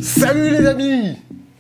Salut les amis!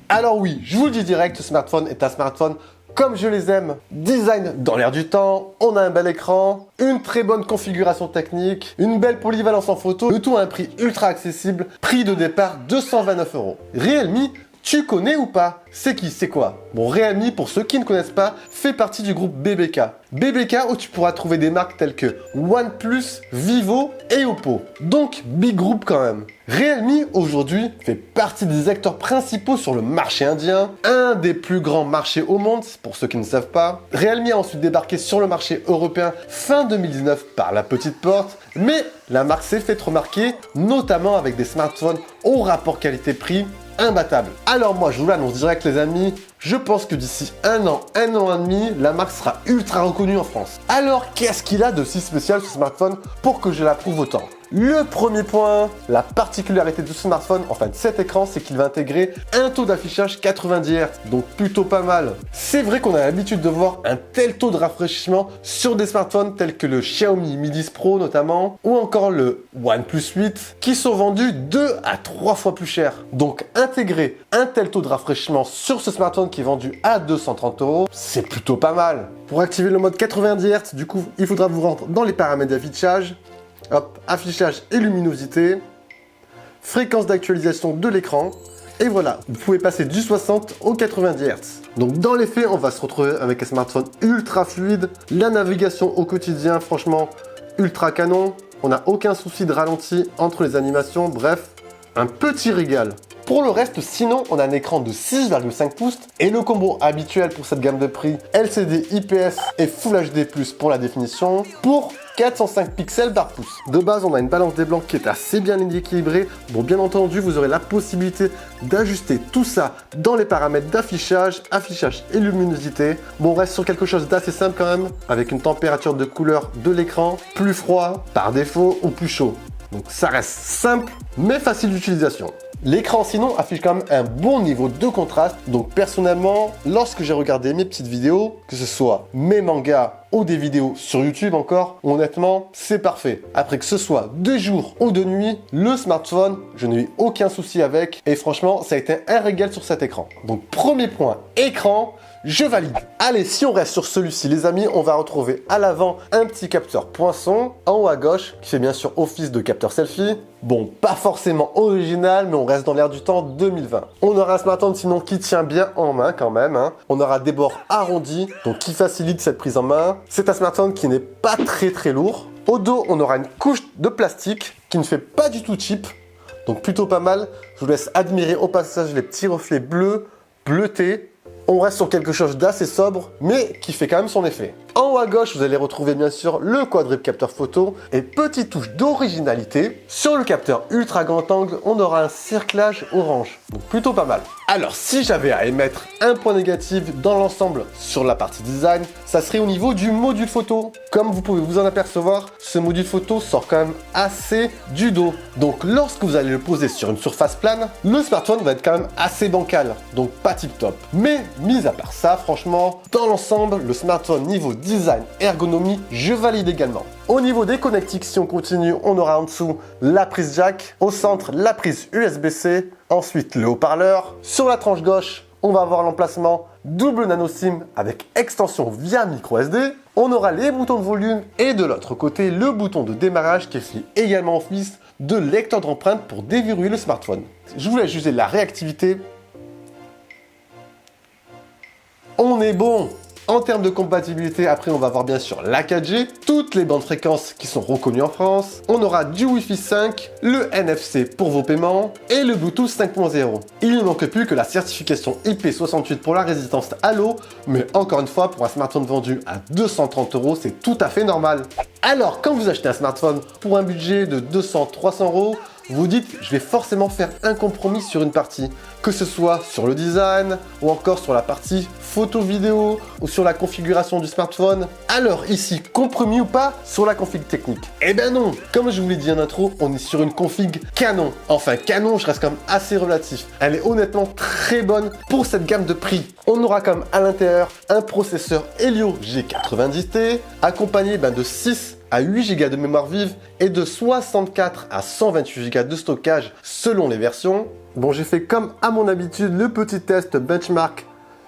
Alors oui, je vous le dis direct, ce smartphone est un smartphone comme je les aime. Design dans l'air du temps, on a un bel écran, une très bonne configuration technique, une belle polyvalence en photo, le tout à un prix ultra accessible, prix de départ 229 €. Realme, tu connais ou pas? C'est qui? C'est quoi? Bon, Realme, pour ceux qui ne connaissent pas, fait partie du groupe BBK. BBK où tu pourras trouver des marques telles que OnePlus, Vivo et Oppo. Donc, big group quand même. Realme, aujourd'hui, fait partie des acteurs principaux sur le marché indien, un des plus grands marchés au monde, pour ceux qui ne savent pas. Realme a ensuite débarqué sur le marché européen fin 2019 par la petite porte, mais la marque s'est fait remarquer, notamment avec des smartphones au rapport qualité-prix imbattable. Alors moi, je vous l'annonce direct les amis, je pense que d'ici un an et demi, la marque sera ultra reconnue en France. Alors, qu'est-ce qu'il a de si spécial ce smartphone pour que je l'approuve autant? Le premier point, la particularité de ce smartphone, enfin de cet écran, c'est qu'il va intégrer un taux d'affichage 90 Hz, donc plutôt pas mal. C'est vrai qu'on a l'habitude de voir un tel taux de rafraîchissement sur des smartphones tels que le Xiaomi Mi 10 Pro notamment, ou encore le OnePlus 8, qui sont vendus 2 à 3 fois plus cher. Donc intégrer un tel taux de rafraîchissement sur ce smartphone qui est vendu à 230 €, c'est plutôt pas mal. Pour activer le mode 90 Hz, du coup, il faudra vous rendre dans les paramètres d'affichage. Hop, affichage et luminosité, fréquence d'actualisation de l'écran, et voilà, vous pouvez passer du 60 au 90 Hz. Donc dans les faits, on va se retrouver avec un smartphone ultra fluide, la navigation au quotidien, franchement, ultra canon, on n'a aucun souci de ralenti entre les animations, bref, un petit régal. Pour le reste, sinon, on a un écran de 6,5 pouces et le combo habituel pour cette gamme de prix, LCD IPS et Full HD+, pour la définition, pour 405 pixels par pouce. De base, on a une balance des blancs qui est assez bien équilibrée. Bon, bien entendu, vous aurez la possibilité d'ajuster tout ça dans les paramètres d'affichage, affichage et luminosité. Bon, on reste sur quelque chose d'assez simple quand même, avec une température de couleur de l'écran plus froid par défaut ou plus chaud. Donc ça reste simple, mais facile d'utilisation. L'écran sinon affiche quand même un bon niveau de contraste, donc personnellement, lorsque j'ai regardé mes petites vidéos, que ce soit mes mangas ou des vidéos sur YouTube encore, honnêtement, c'est parfait. Après que ce soit de jour ou de nuit, le smartphone, je n'ai eu aucun souci avec, et franchement, ça a été un régal sur cet écran. Donc premier point, écran, je valide. Allez, si on reste sur celui-ci, les amis, on va retrouver à l'avant un petit capteur poinçon, en haut à gauche, qui fait bien sûr office de capteur selfie. Bon, pas forcément original, mais on reste dans l'air du temps 2020. On aura un smartphone sinon qui tient bien en main quand même, hein. On aura des bords arrondis, donc qui facilite cette prise en main. C'est un smartphone qui n'est pas très lourd. Au dos, on aura une couche de plastique qui ne fait pas du tout cheap, donc plutôt pas mal. Je vous laisse admirer au passage les petits reflets bleus, bleutés. On reste sur quelque chose d'assez sobre, mais qui fait quand même son effet. En haut à gauche, vous allez retrouver bien sûr le quadruple capteur photo et petite touche d'originalité. Sur le capteur ultra grand angle, on aura un cerclage orange, donc plutôt pas mal. Alors, si j'avais à émettre un point négatif dans l'ensemble sur la partie design, ça serait au niveau du module photo. Comme vous pouvez vous en apercevoir, ce module photo sort quand même assez du dos. Donc, lorsque vous allez le poser sur une surface plane, le smartphone va être quand même assez bancal, donc pas tip top. Mais, mis à part ça, franchement, dans l'ensemble, le smartphone niveau design, ergonomie, je valide également. Au niveau des connectiques, si on continue, on aura en dessous la prise jack, au centre la prise USB-C, ensuite le haut-parleur. Sur la tranche gauche, on va avoir l'emplacement double nano SIM avec extension via micro SD. On aura les boutons de volume et de l'autre côté, le bouton de démarrage qui fait également office de lecteur d'empreintes pour déverrouiller le smartphone. Je vous laisse juger la réactivité. On est bon! En termes de compatibilité, après on va voir bien sûr la 4G, toutes les bandes fréquences qui sont reconnues en France. On aura du Wi-Fi 5, le NFC pour vos paiements et le Bluetooth 5.0. Il ne manque plus que la certification IP68 pour la résistance à l'eau, mais encore une fois, pour un smartphone vendu à 230 €, c'est tout à fait normal. Alors, quand vous achetez un smartphone pour un budget de 200-300 €, vous dites, je vais forcément faire un compromis sur une partie, que ce soit sur le design, ou encore sur la partie photo-vidéo, ou sur la configuration du smartphone. Alors ici, compromis ou pas sur la config technique? Eh ben non, comme je vous l'ai dit en intro, on est sur une config canon. Enfin canon, je reste quand même assez relatif. Elle est honnêtement très bonne pour cette gamme de prix. On aura comme à l'intérieur un processeur Helio G90T, accompagné de 6 à 8 Go de mémoire vive et de 64 à 128 Go de stockage selon les versions. Bon, j'ai fait comme à mon habitude le petit test benchmark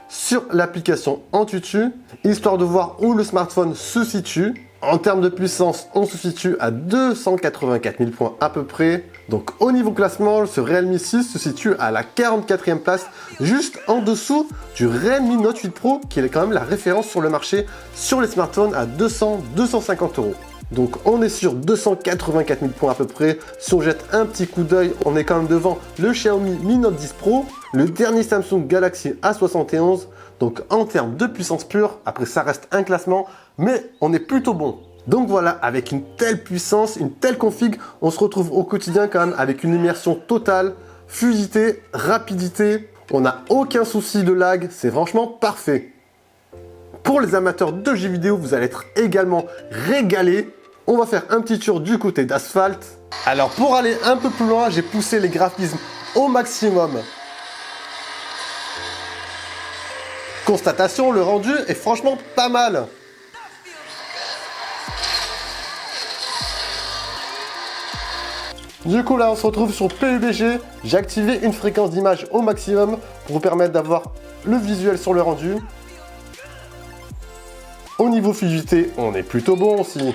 sur l'application Antutu, histoire de voir où le smartphone se situe. En termes de puissance, on se situe à 284 000 points à peu près. Donc au niveau classement, ce Realme 6 se situe à la 44e place, juste en dessous du Realme Note 8 Pro, qui est quand même la référence sur le marché sur les smartphones à 200-250 €. Donc on est sur 284 000 points à peu près. Si on jette un petit coup d'œil, on est quand même devant le Xiaomi Mi Note 10 Pro, le dernier Samsung Galaxy A71. Donc en termes de puissance pure, après ça reste un classement, mais on est plutôt bon. Donc voilà, avec une telle puissance, une telle config, on se retrouve au quotidien quand même avec une immersion totale, fluidité, rapidité. On n'a aucun souci de lag, c'est franchement parfait. Pour les amateurs de jeux vidéo, vous allez être également régalés. On va faire un petit tour du côté d'Asphalt. Alors pour aller un peu plus loin, j'ai poussé les graphismes au maximum. Constatation, le rendu est franchement pas mal. Du coup là on se retrouve sur PUBG, j'ai activé une fréquence d'image au maximum pour vous permettre d'avoir le visuel sur le rendu. Au niveau fluidité, on est plutôt bon aussi.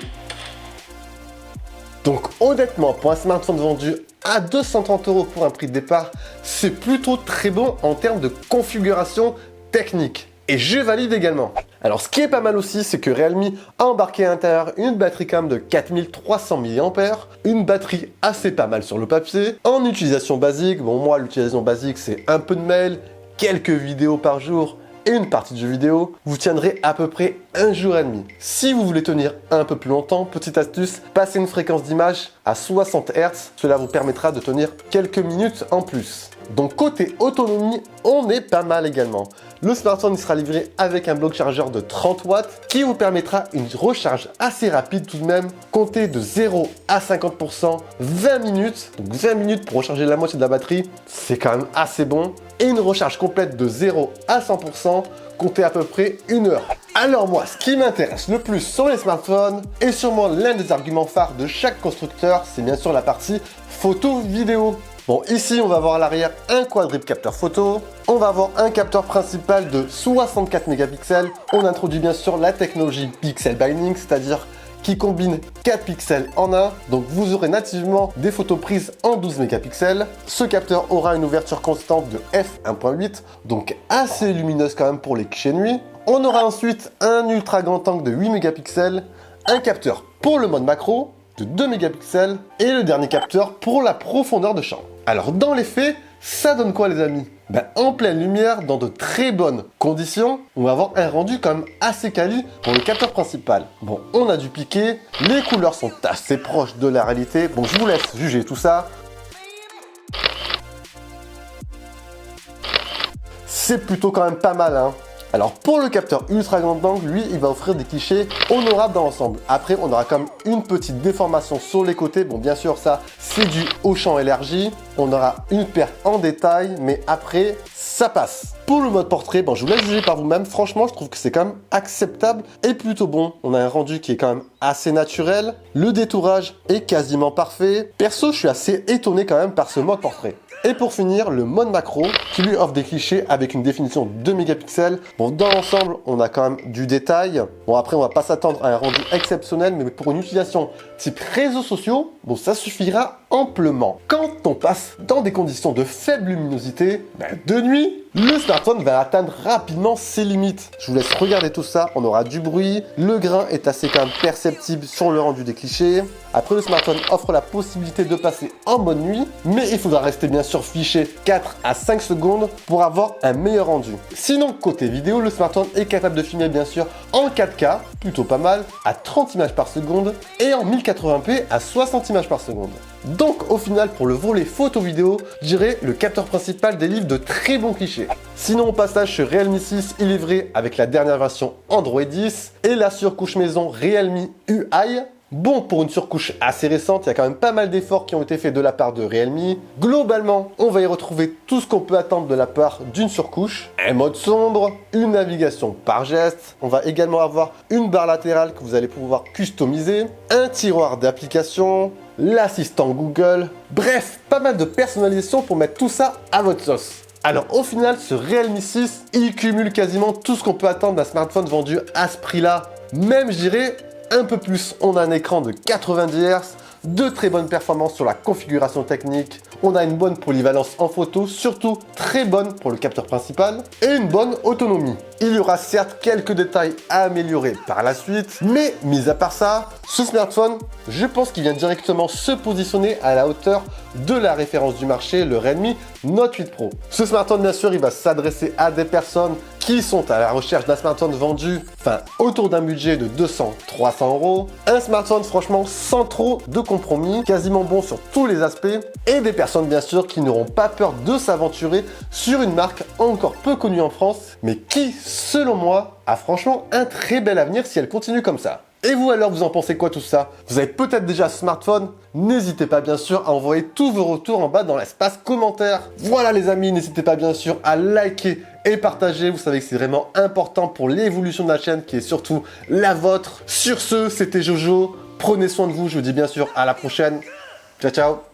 Donc honnêtement, pour un smartphone vendu à 230 € pour un prix de départ, c'est plutôt très bon en termes de configuration technique. Et je valide également. Alors ce qui est pas mal aussi, c'est que Realme a embarqué à l'intérieur une batterie quand même de 4300 mAh, une batterie assez pas mal sur le papier, en utilisation basique. Bon moi l'utilisation basique c'est un peu de mail, quelques vidéos par jour et une partie de jeux vidéo, vous tiendrez à peu près un jour et demi. Si vous voulez tenir un peu plus longtemps, petite astuce, passez une fréquence d'image à 60 Hz, cela vous permettra de tenir quelques minutes en plus. Donc côté autonomie, on est pas mal également. Le smartphone sera livré avec un bloc chargeur de 30 watts qui vous permettra une recharge assez rapide tout de même. Comptez de 0 à 50%, 20 minutes. Donc 20 minutes pour recharger la moitié de la batterie, c'est quand même assez bon. Et une recharge complète de 0 à 100%, comptez à peu près 1 heure. Alors moi, ce qui m'intéresse le plus sur les smartphones, et sûrement l'un des arguments phares de chaque constructeur, c'est bien sûr la partie photo-vidéo. Bon, ici, on va voir à l'arrière un quadruple capteur photo. On va avoir un capteur principal de 64 mégapixels. On introduit bien sûr la technologie Pixel Binding, c'est-à-dire qui combine 4 pixels en un. Donc vous aurez nativement des photos prises en 12 mégapixels. Ce capteur aura une ouverture constante de f1.8, donc assez lumineuse quand même pour les clichés nuit. On aura ensuite un ultra grand angle de 8 mégapixels, un capteur pour le mode macro de 2 mégapixels et le dernier capteur pour la profondeur de champ. Alors dans les faits, ça donne quoi les amis? En pleine lumière, dans de très bonnes conditions, on va avoir un rendu quand même assez quali pour le capteur principal. Bon, on a du piqué, les couleurs sont assez proches de la réalité. Bon, je vous laisse juger tout ça. C'est plutôt quand même pas mal, hein. Alors pour le capteur ultra grand angle, lui, il va offrir des clichés honorables dans l'ensemble. Après, on aura comme une petite déformation sur les côtés. Bon, bien sûr, ça, c'est dû au champ élargi. On aura une perte en détail, mais après, ça passe. Pour le mode portrait, bon, je vous laisse juger par vous-même. Franchement, je trouve que c'est quand même acceptable et plutôt bon. On a un rendu qui est quand même assez naturel. Le détourage est quasiment parfait. Perso, je suis assez étonné quand même par ce mode portrait. Et pour finir, le mode macro qui lui offre des clichés avec une définition de 2 mégapixels. Bon, dans l'ensemble, on a quand même du détail. Bon, après, on va pas s'attendre à un rendu exceptionnel, mais pour une utilisation type réseaux sociaux, bon, ça suffira amplement. Quand on passe dans des conditions de faible luminosité, de nuit, le smartphone va atteindre rapidement ses limites. Je vous laisse regarder tout ça, on aura du bruit. Le grain est assez quand même perceptible sur le rendu des clichés. Après, le smartphone offre la possibilité de passer en mode nuit, mais il faudra rester bien sûr fiché 4 à 5 secondes pour avoir un meilleur rendu. Sinon, côté vidéo, le smartphone est capable de filmer bien sûr en 4K, plutôt pas mal, à 30 images par seconde et en 1080p à 60 images par seconde. Donc au final, pour le volet photo-vidéo, je dirais le capteur principal délivre de très bons clichés. Sinon, au passage, ce Realme 6 est livré avec la dernière version Android 10 et la surcouche maison Realme UI. Bon, pour une surcouche assez récente, il y a quand même pas mal d'efforts qui ont été faits de la part de Realme. Globalement, on va y retrouver tout ce qu'on peut attendre de la part d'une surcouche. Un mode sombre, une navigation par geste. On va également avoir une barre latérale que vous allez pouvoir customiser, un tiroir d'applications, l'assistant Google. Bref, pas mal de personnalisation pour mettre tout ça à votre sauce. Alors au final, ce Realme 6, il cumule quasiment tout ce qu'on peut attendre d'un smartphone vendu à ce prix-là. Même, je dirais, un peu plus. On a un écran de 90 Hz, de très bonnes performances sur la configuration technique, on a une bonne polyvalence en photo, surtout très bonne pour le capteur principal, et une bonne autonomie. Il y aura certes quelques détails à améliorer par la suite, mais mis à part ça, ce smartphone, je pense qu'il vient directement se positionner à la hauteur de la référence du marché, le Redmi Note 8 Pro. Ce smartphone, bien sûr, il va s'adresser à des personnes qui sont à la recherche d'un smartphone vendu, autour d'un budget de 200-300 euros. Un smartphone, franchement, sans trop de compromis, quasiment bon sur tous les aspects, et des personnes, bien sûr, qui n'auront pas peur de s'aventurer sur une marque encore peu connue en France, mais qui, selon moi, a franchement un très bel avenir si elle continue comme ça. Et vous alors, vous en pensez quoi tout ça? Vous avez peut-être déjà ce smartphone? N'hésitez pas bien sûr à envoyer tous vos retours en bas dans l'espace commentaire. Voilà les amis, n'hésitez pas bien sûr à liker et partager. Vous savez que c'est vraiment important pour l'évolution de la chaîne qui est surtout la vôtre. Sur ce, c'était Jojo. Prenez soin de vous, je vous dis bien sûr à la prochaine. Ciao ciao.